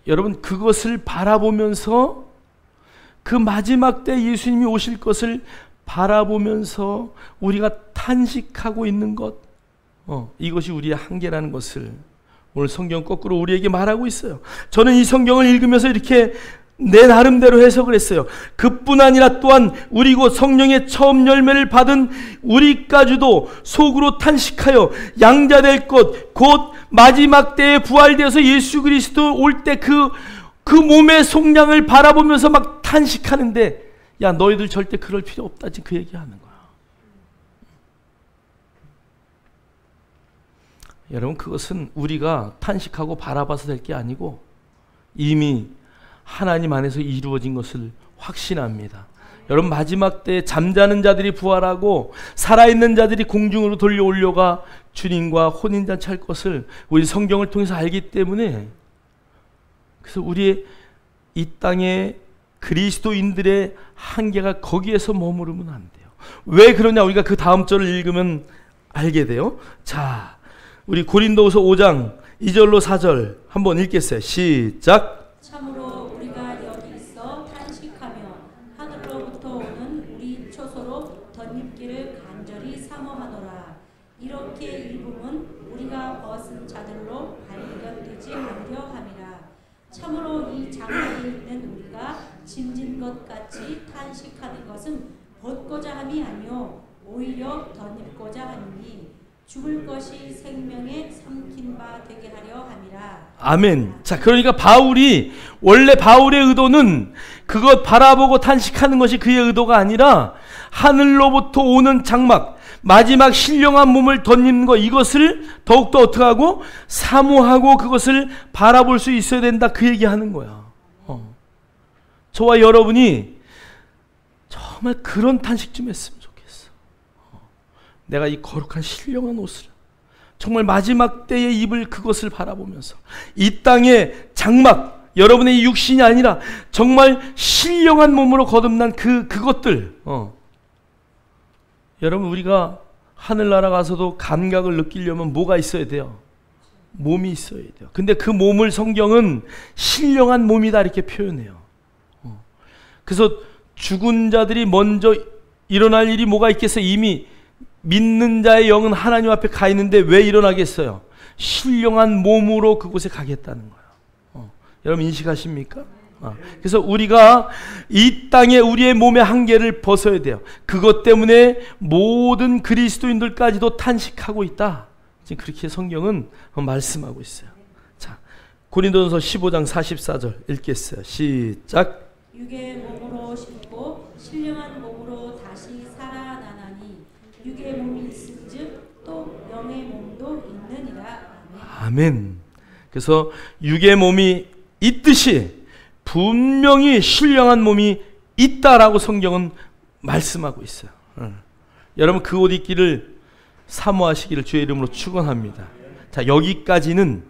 여러분, 그것을 바라보면서 그 마지막 때 예수님이 오실 것을 바라보면서 우리가 탄식하고 있는 것, 이것이 우리의 한계라는 것을 오늘 성경 거꾸로 우리에게 말하고 있어요. 저는 이 성경을 읽으면서 이렇게 내 나름대로 해석을 했어요. 그뿐 아니라 또한 우리 곧 성령의 처음 열매를 받은 우리까지도 속으로 탄식하여 양자될 것 곧 마지막 때에 부활되어서 예수 그리스도 올 때 그 몸의 속량을 바라보면서 막 탄식하는데, 야, 너희들 절대 그럴 필요 없다 지금 그 얘기하는 거야. 여러분, 그것은 우리가 탄식하고 바라봐서 될 게 아니고 이미 하나님 안에서 이루어진 것을 확신합니다. 여러분, 마지막 때에 잠자는 자들이 부활하고 살아있는 자들이 공중으로 돌려 올려가 주님과 혼인잔치 할 것을 우리 성경을 통해서 알기 때문에, 그래서 우리의 이 땅의 그리스도인들의 한계가 거기에서 머무르면 안 돼요. 왜 그러냐, 우리가 그 다음 절을 읽으면 알게 돼요. 자, 우리 고린도후서 5장 2절로 4절 한번 읽겠어요. 시작. 참으로 우리가 여기 있어 탄식하며 하늘로부터 오는 우리 초소로 덧입기를 간절히 사모하노라. 이렇게 일부분 우리가 벗은 자들로 발견되지 않려 함이라. 참으로 이 장막에 있는 우리가 짐진 것 같이 탄식하는 것은 벗고자 함이 아니요 오히려 덧입고자 하니 죽을 것이 생명에 삼킨 바 되게 하려 함이라. 아멘. 자, 그러니까 원래 바울의 의도는 그것 바라보고 탄식하는 것이 그의 의도가 아니라 하늘로부터 오는 장막, 마지막 신령한 몸을 덧입는 것, 이것을 더욱더 어떻게 하고 사모하고 그것을 바라볼 수 있어야 된다 그 얘기하는 거야. 저와 여러분이 정말 그런 탄식 좀 했으면 좋겠어. 내가 이 거룩한 신령한 옷을 정말 마지막 때에 입을 그것을 바라보면서 이 땅의 장막, 여러분의 육신이 아니라 정말 신령한 몸으로 거듭난 그것들, 여러분, 우리가 하늘나라 가서도 감각을 느끼려면 뭐가 있어야 돼요? 몸이 있어야 돼요. 근데 그 몸을 성경은 신령한 몸이다 이렇게 표현해요. 그래서 죽은 자들이 먼저 일어날 일이 뭐가 있겠어요? 이미 믿는 자의 영은 하나님 앞에 가 있는데 왜 일어나겠어요? 신령한 몸으로 그곳에 가겠다는 거예요. 여러분 인식하십니까? 그래서 우리가 이 땅에 우리의 몸의 한계를 벗어야 돼요. 그것 때문에 모든 그리스도인들까지도 탄식하고 있다. 지금 그렇게 성경은 말씀하고 있어요. 자, 고린도전서 15장 44절 읽겠어요. 시작. 육의 몸으로 신고 신령한 몸으로 다시 살아나나니 육의 몸이 있은즉 또 영의 몸도 있느니라. 아멘. 그래서 육의 몸이 있듯이 분명히 신령한 몸이 있다라고 성경은 말씀하고 있어요. 여러분, 그 옷 입기를 사모하시기를 주의 이름으로 축원합니다. 자, 여기까지는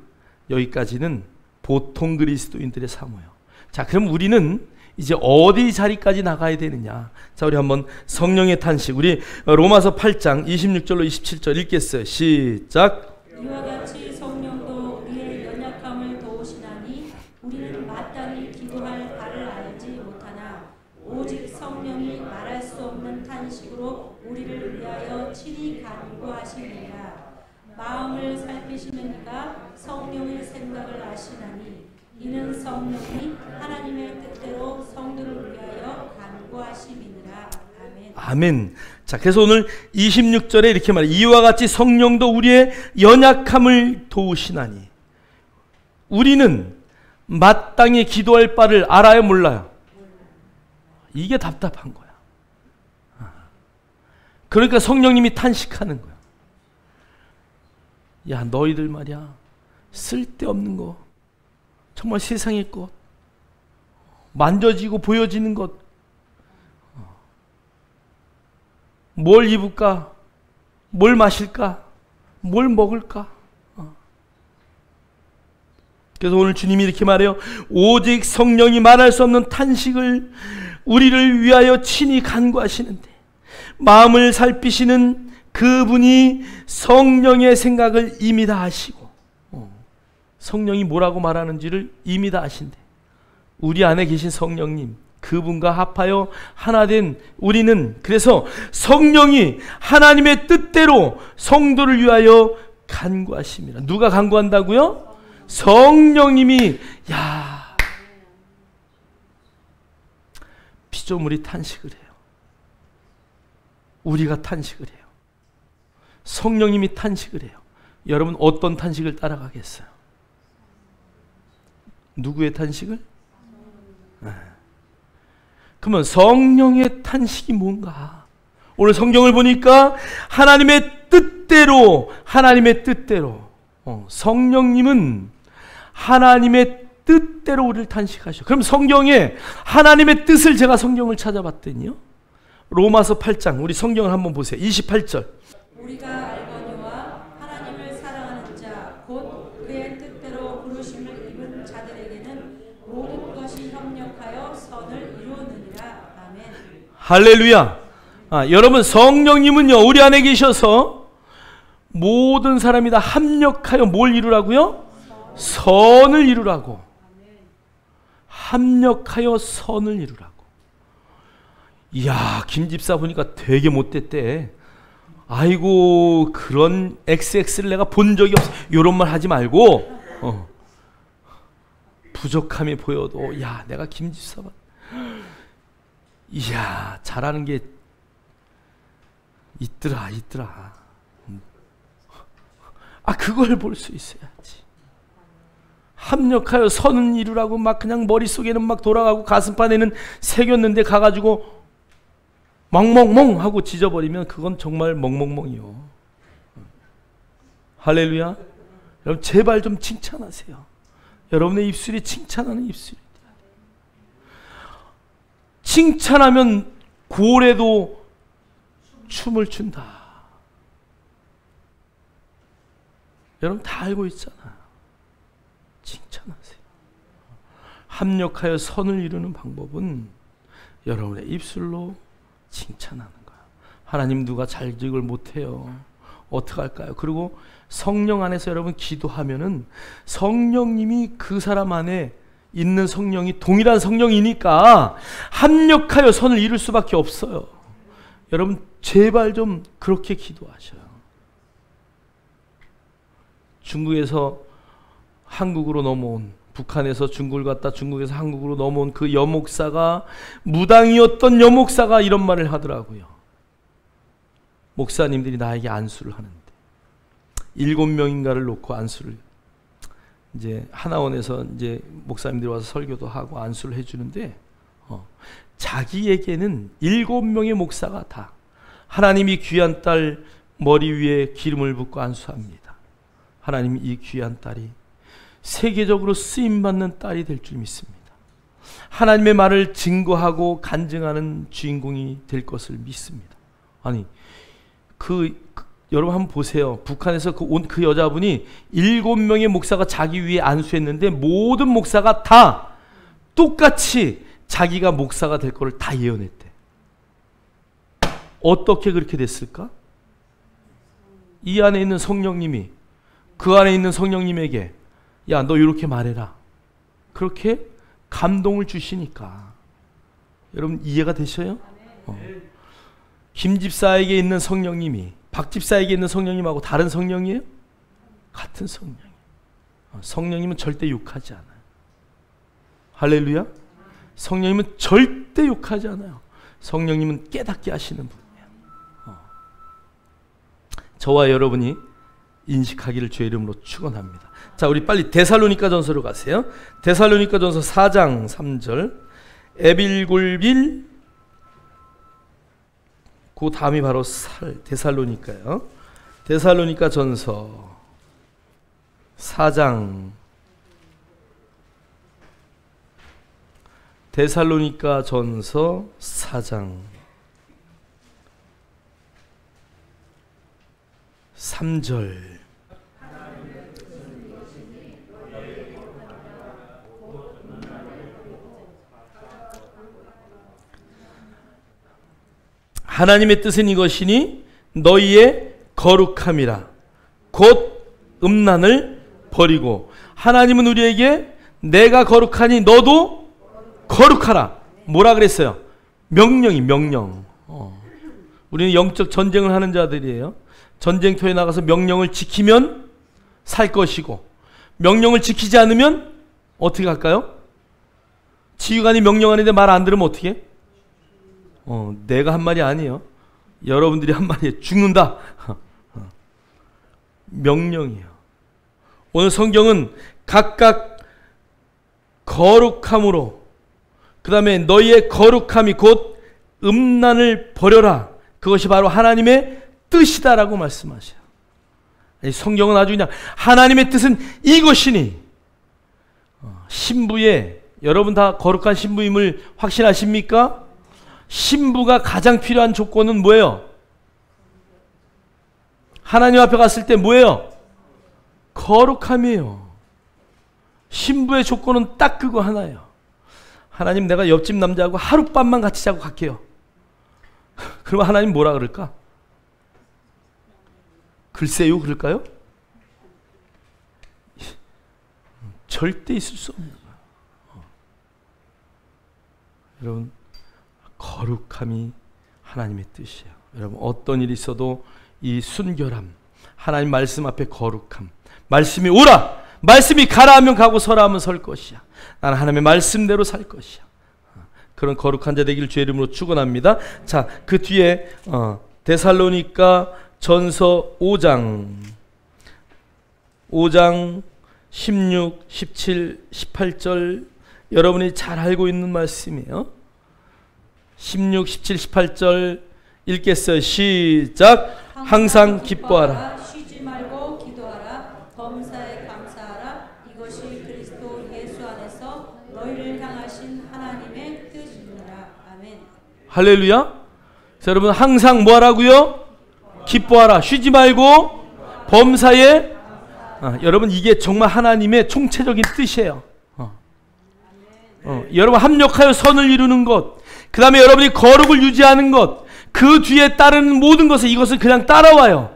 보통 그리스도인들의 사모예요. 자, 그럼 우리는 이제 어디 자리까지 나가야 되느냐? 자, 우리 한번 성령의 탄식, 우리 로마서 8장 26절로 27절 읽겠어요. 시작. 이와 같이 성령도 우리의 연약함을 도우시나니 우리는 마땅히 기도할 바를 알지 못하나 오직 성령이 말할 수 없는 탄식으로 우리를 위하여 친히 간구하시느니라. 마음을 살피시는 이가 성령의 생각을 아시나니 이는 성령이 하나님의 뜻대로 성도를 위하여 간구하심이니라. 아멘. 아멘. 자, 그래서 오늘 26절에 이렇게 말해요. 이와 같이 성령도 우리의 연약함을 도우시나니. 우리는 마땅히 기도할 바를 알아요, 몰라요? 이게 답답한 거야. 그러니까 성령님이 탄식하는 거야. 야, 너희들 말이야, 쓸데없는 거, 정말 세상의 것, 만져지고 보여지는 것, 뭘 입을까, 뭘 마실까, 뭘 먹을까. 그래서 오늘 주님이 이렇게 말해요. 오직 성령이 말할 수 없는 탄식을 우리를 위하여 친히 간구하시는데, 마음을 살피시는 그분이 성령의 생각을 이미 다 아시고, 성령이 뭐라고 말하는지를 이미 다 아신대. 우리 안에 계신 성령님, 그분과 합하여 하나 된 우리는, 그래서 성령이 하나님의 뜻대로 성도를 위하여 간구하십니다. 누가 간구한다고요? 성령님이. 야, 피조물이 탄식을 해요. 우리가 탄식을 해요. 성령님이 탄식을 해요. 여러분 어떤 탄식을 따라가겠어요? 누구의 탄식을? 그러면 성령의 탄식이 뭔가? 오늘 성경을 보니까 하나님의 뜻대로, 하나님의 뜻대로, 성령님은 하나님의 뜻대로 우리를 탄식하셔. 그럼 성경에 하나님의 뜻을, 제가 성경을 찾아봤더니요, 로마서 8장, 우리 성경을 한번 보세요. 28절. 우리가 알거니와 하나님을 사랑하는 자 곧 그의 뜻대로 부르심을 입은 자들에게는 모든 것이 협력하여 선을 이루느니라. 아멘. 할렐루야. 여러분, 성령님은요, 우리 안에 계셔서 모든 사람이 다 합력하여 뭘 이루라고요? 선을 이루라고. 합력하여 선을 이루라고. 이야, 김 집사 보니까 되게 못됐대. 아이고, 그런 XX를 내가 본 적이 없어. 이런 말 하지 말고, 부족함이 보여도, 야, 내가 김 집사 봐. 이야, 잘하는 게 있더라. 그걸 볼 수 있어야지. 합력하여 선은 이루라고 막 그냥 머릿속에는 막 돌아가고 가슴판에는 새겼는데 가가지고 멍멍멍 하고 짖어버리면 그건 정말 멍멍멍이요. 할렐루야. 여러분 제발 좀 칭찬하세요. 여러분의 입술이 칭찬하는 입술이. 칭찬하면 고래도 춤을 춘다. 여러분 다 알고 있잖아요. 칭찬하세요. 합력하여 선을 이루는 방법은 여러분의 입술로 칭찬하는 거야. 하나님 누가 잘 이걸 못해요. 어떡할까요? 그리고 성령 안에서 여러분 기도하면은 성령님이 그 사람 안에 있는 성령이 동일한 성령이니까 합력하여 선을 이룰 수밖에 없어요. 여러분 제발 좀 그렇게 기도하셔요. 중국에서 한국으로 넘어온, 북한에서 중국을 갔다 중국에서 한국으로 넘어온 그 여목사가, 무당이었던 여목사가 이런 말을 하더라고요. 목사님들이 나에게 안수를 하는데 7명인가를 놓고 안수를, 이제 하나원에서 이제 목사님들이 와서 설교도 하고 안수를 해주는데, 자기에게는 7명의 목사가 다 하나님이 귀한 딸 머리 위에 기름을 붓고 안수합니다. 하나님이 이 귀한 딸이 세계적으로 쓰임받는 딸이 될 줄 믿습니다. 하나님의 말을 증거하고 간증하는 주인공이 될 것을 믿습니다. 아니, 여러분 한번 보세요. 북한에서 그 여자분이 7명의 목사가 자기 위에 안수했는데 모든 목사가 다 똑같이 자기가 목사가 될 거를 다 예언했대. 어떻게 그렇게 됐을까? 이 안에 있는 성령님이 그 안에 있는 성령님에게 야, 너 이렇게 말해라. 그렇게 감동을 주시니까. 여러분 이해가 되셔요? 김 집사에게 있는 성령님이 박 집사에게 있는 성령님하고 다른 성령이에요? 같은 성령이에요. 성령님은 절대 욕하지 않아요. 할렐루야. 성령님은 절대 욕하지 않아요. 성령님은 깨닫게 하시는 분이에요. 저와 여러분이 인식하기를 주의 이름으로 축원합니다. 자, 우리 빨리 데살로니가전서로 가세요. 데살로니가전서 4장 3절. 에빌골빌, 그 다음이 바로 데살로니가요. 데살로니가전서 4장, 데살로니가전서 4장 3절. 하나님의 뜻은 이것이니 너희의 거룩함이라. 곧 음란을 버리고. 하나님은 우리에게 내가 거룩하니 너도 거룩하라. 뭐라 그랬어요? 명령이 명령. 우리는 영적 전쟁을 하는 자들이에요. 전쟁터에 나가서 명령을 지키면 살 것이고, 명령을 지키지 않으면 어떻게 할까요? 지휘관이 명령하는데 말 안 들으면 어떻게 해? 내가 한 말이 아니에요. 여러분들이 한 말이에요. 죽는다. 명령이에요. 오늘 성경은 각각 거룩함으로, 그 다음에 너희의 거룩함이 곧 음란을 버려라. 그것이 바로 하나님의 뜻이다라고 말씀하셔요. 성경은 아주 그냥 하나님의 뜻은 이것이니. 신부의, 여러분 다 거룩한 신부임을 확신하십니까? 신부가 가장 필요한 조건은 뭐예요? 하나님 앞에 갔을 때 뭐예요? 거룩함이에요. 신부의 조건은 딱 그거 하나예요. 하나님, 내가 옆집 남자하고 하룻밤만 같이 자고 갈게요. 그러면 하나님 뭐라 그럴까? 글쎄요, 그럴까요? 절대 있을 수 없는 거예요. 여러분, 거룩함이 하나님의 뜻이에요. 여러분, 어떤 일이 있어도 이 순결함, 하나님 말씀 앞에 거룩함, 말씀이 오라, 말씀이 가라 하면 가고 서라 하면 설 것이야. 나는 하나님의 말씀대로 살 것이야. 그런 거룩한 자 되기를 주의 이름으로 축원합니다. 자, 그 뒤에 데살로니가 전서 5장 16, 17, 18절 여러분이 잘 알고 있는 말씀이에요. 16, 17, 18절 읽겠어요. 시작. 항상 기뻐하라. 쉬지 말고 기도하라. 범사에 감사하라. 이것이 그리스도 예수 안에서 너희를 향하신 하나님의 뜻이니라. 아멘. 할렐루야. 자, 여러분 항상 뭐 하라고요? 기뻐하라. 쉬지 말고 범사에. 여러분 이게 정말 하나님의 총체적인 뜻이에요. 여러분 합력하여 선을 이루는 것, 그 다음에 여러분이 거룩을 유지하는 것, 그 뒤에 따르는 모든 것을, 이것을 그냥 따라와요.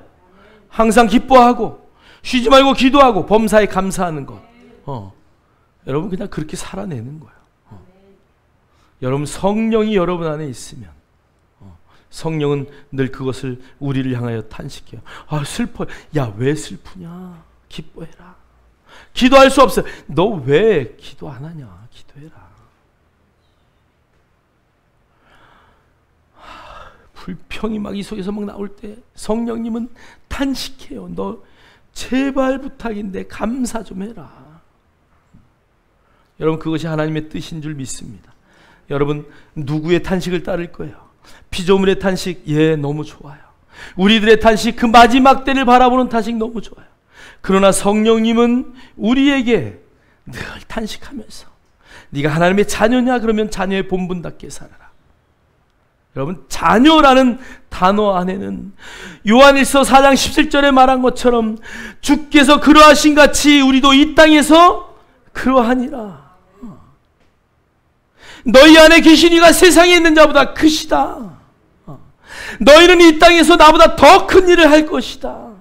항상 기뻐하고 쉬지 말고 기도하고 범사에 감사하는 것. 여러분 그냥 그렇게 살아내는 거예요. 여러분 성령이 여러분 안에 있으면 성령은 늘 그것을 우리를 향하여 탄식해요. 아, 슬퍼. 야, 왜 슬프냐? 기뻐해라. 기도할 수 없어요. 너 왜 기도 안 하냐? 기도해라. 불평이 막 이 속에서 막 나올 때 성령님은 탄식해요. 너 제발 부탁인데 감사 좀 해라. 여러분 그것이 하나님의 뜻인 줄 믿습니다. 여러분 누구의 탄식을 따를 거예요? 피조물의 탄식, 예, 너무 좋아요. 우리들의 탄식, 그 마지막 때를 바라보는 탄식 너무 좋아요. 그러나 성령님은 우리에게 늘 탄식하면서 네가 하나님의 자녀냐? 그러면 자녀의 본분답게 살아라. 여러분 자녀라는 단어 안에는 요한일서 4장 17절에 말한 것처럼 주께서 그러하신 같이 우리도 이 땅에서 그러하니라. 너희 안에 계신 이가 세상에 있는 자보다 크시다. 너희는 이 땅에서 나보다 더 큰 일을 할 것이다.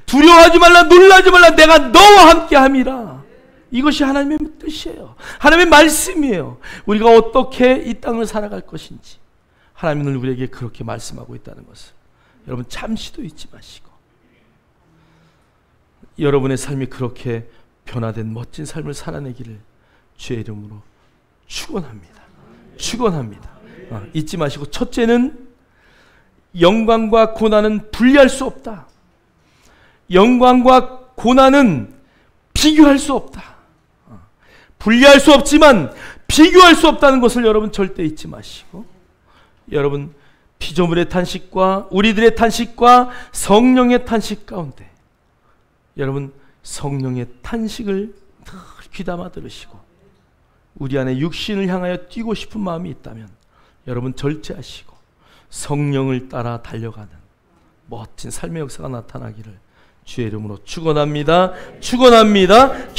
두려워하지 말라, 놀라지 말라, 내가 너와 함께 함이라. 이것이 하나님의 뜻이에요. 하나님의 말씀이에요. 우리가 어떻게 이 땅을 살아갈 것인지 하나님은 우리에게 그렇게 말씀하고 있다는 것을 여러분 잠시도 잊지 마시고, 여러분의 삶이 그렇게 변화된 멋진 삶을 살아내기를 주의 이름으로 축원합니다. 축원합니다. 잊지 마시고, 첫째는 영광과 고난은 분리할 수 없다. 영광과 고난은 비교할 수 없다. 분리할 수 없지만 비교할 수 없다는 것을 여러분 절대 잊지 마시고, 여러분 피조물의 탄식과 우리들의 탄식과 성령의 탄식 가운데 여러분 성령의 탄식을 늘 귀담아 들으시고, 우리 안에 육신을 향하여 뛰고 싶은 마음이 있다면 여러분 절제하시고 성령을 따라 달려가는 멋진 삶의 역사가 나타나기를 주의 이름으로 축원합니다. 축원합니다.